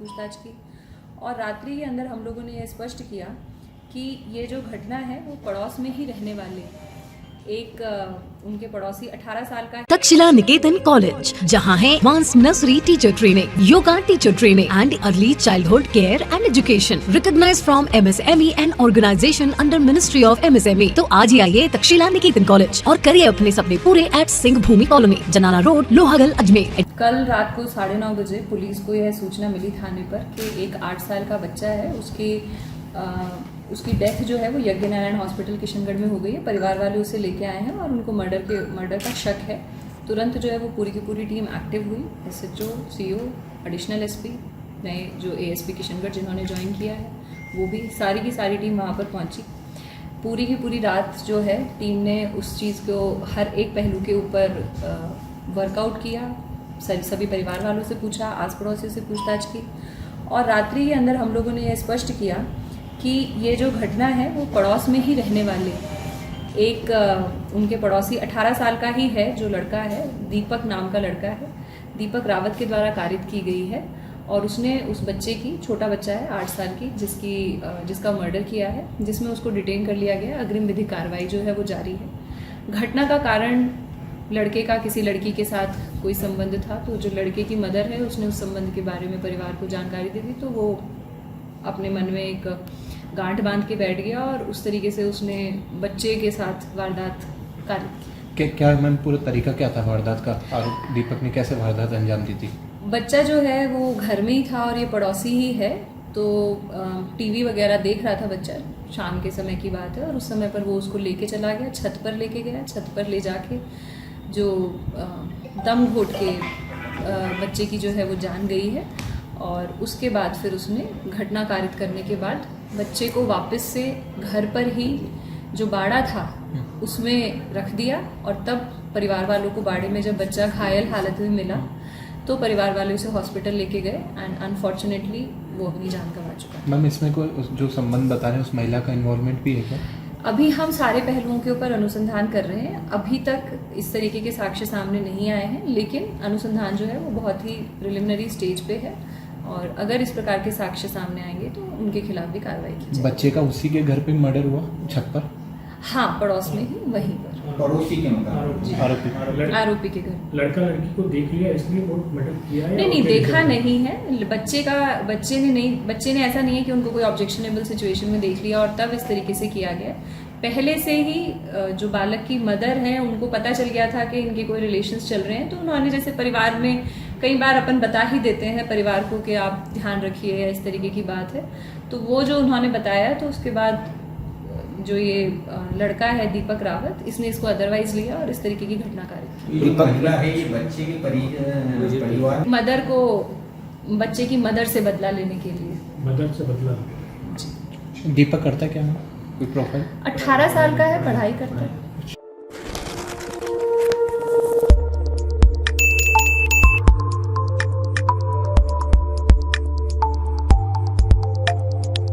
पूछताछ की और रात्रि के अंदर हम लोगों ने यह स्पष्ट किया कि ये जो घटना है वो पड़ोस में ही रहने वाले एक उनके पड़ोसी 18 साल का तक्षशिला निकेतन कॉलेज, जहां है advance nursery teacher training, yoga teacher training and early childhood care and education, recognised from MSME and organisation under ministry of MSME। तो आज ही आइए तक्षशिला निकेतन कॉलेज और करिए अपने सपने पूरे एट सिंह भूमि कॉलोनी, जनाना रोड, लोहागल, अजमेर। कल रात को 9:30 बजे पुलिस को यह सूचना मिली थाने पर कि एक 8 साल का बच्चा है, उसकी डेथ जो है वो यज्ञ नारायण हॉस्पिटल किशनगढ़ में हो गई है। परिवार वाले उसे लेके आए हैं और उनको मर्डर का शक है। तुरंत जो है वो पूरी की पूरी टीम एक्टिव हुई। SHO, CO, एडिशनल SP, नए जो ASP किशनगढ़ जिन्होंने ज्वाइन किया है वो भी सारी की सारी टीम वहाँ पर पहुँची। पूरी की पूरी रात जो है टीम ने उस चीज़ को हर एक पहलू के ऊपर वर्कआउट किया। सभी परिवार वालों से पूछा, आस पड़ोसी से पूछताछ की और रात्रि के अंदर हम लोगों ने यह स्पष्ट किया कि ये जो घटना है वो पड़ोस में ही रहने वाले एक उनके पड़ोसी 18 साल का ही है जो लड़का है, दीपक नाम का लड़का है, दीपक रावत के द्वारा कारित की गई है और उसने उस बच्चे की, छोटा बच्चा है 8 साल की, जिसका मर्डर किया है, जिसमें उसको डिटेन कर लिया गया। अग्रिम विधिक कार्रवाई जो है वो जारी है। घटना का कारण लड़के का किसी लड़की के साथ कोई संबंध था, तो जो लड़के की मदर है उसने उस संबंध के बारे में परिवार को जानकारी दे दी, तो वो अपने मन में एक गांठ बांध के बैठ गया और उस तरीके से उसने बच्चे के साथ वारदात की। क्या मैम पूरा तरीका क्या था वारदात का? आरोप दीपक ने कैसे वारदात अंजाम दी थी? बच्चा जो है वो घर में ही था और ये पड़ोसी ही है, तो TV वगैरह देख रहा था बच्चा, शाम के समय की बात है, और उस समय पर वो उसको लेके चला गया, छत पर लेके गया। छत पर ले जाके जो दम घोट के बच्चे की जो है वो जान गई है और उसके बाद फिर उसने घटना कारित करने के बाद बच्चे को वापस से घर पर ही जो बाड़ा था उसमें रख दिया और तब परिवार वालों को बाड़े में जब बच्चा घायल हालत में मिला तो परिवार वाले उसे हॉस्पिटल लेके गए एंड अनफॉर्चुनेटली वो अपनी जान गंवा चुका है। मैम इसमें कोई जो संबंध बता रहे हैं उस महिला का इन्वॉल्वमेंट भी है क्या? अभी हम सारे पहलुओं के ऊपर अनुसंधान कर रहे हैं। अभी तक इस तरीके के साक्ष्य सामने नहीं आए हैं, लेकिन अनुसंधान जो है वो बहुत ही प्रिलिमिनरी स्टेज पे है और अगर इस प्रकार के साक्ष्य सामने आएंगे तो उनके खिलाफ भी कार्रवाई की जाएगी। बच्चे का उसी के घर पे मर्डर हुआ, छत पर? हाँ, पड़ोस में ही, वहीं पर। पड़ोसी के आरोपी के घर। लड़का लड़की को देख लिया इसलिए वो मर्डर किया है? नहीं, देखा नहीं है। बच्चे ने ऐसा नहीं है कि उनको कोई ऑब्जेक्शनेबल सिचुएशन में देख लिया और तब इस तरीके से किया गया। पहले से ही जो बालक की मदर है उनको पता चल गया था कि इनके कोई रिलेशंस चल रहे हैं, तो उन्होंने, जैसे परिवार में कई बार अपन बता ही देते हैं परिवार को कि आप ध्यान रखिए या इस तरीके की बात है, तो वो जो उन्होंने बताया, तो उसके बाद जो ये लड़का है दीपक रावत, इसने इसको अदरवाइज लिया और इस तरीके की घटना कारित की। ये बच्चे के परिवार मदर को, बच्चे की मदर से बदला लेने के लिए। मदर से बदला? दीपक करता क्या है? कोई प्रोफाइल? 18 साल का है, पढ़ाई करता है।